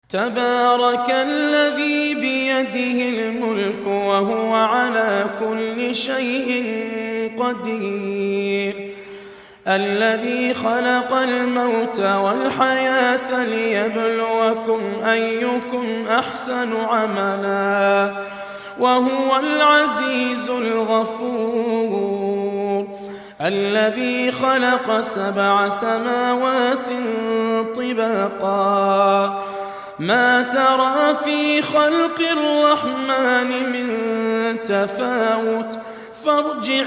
تبارك الذي بيده الملك وهو على كل شيء قدير الذي خلق الموت والحياة ليبلوكم أيكم أحسن عملا وهو العزيز الغفور الذي خلق 7 سماوات طباقا ما ترى في خلق الرحمن من تفاوت فارجع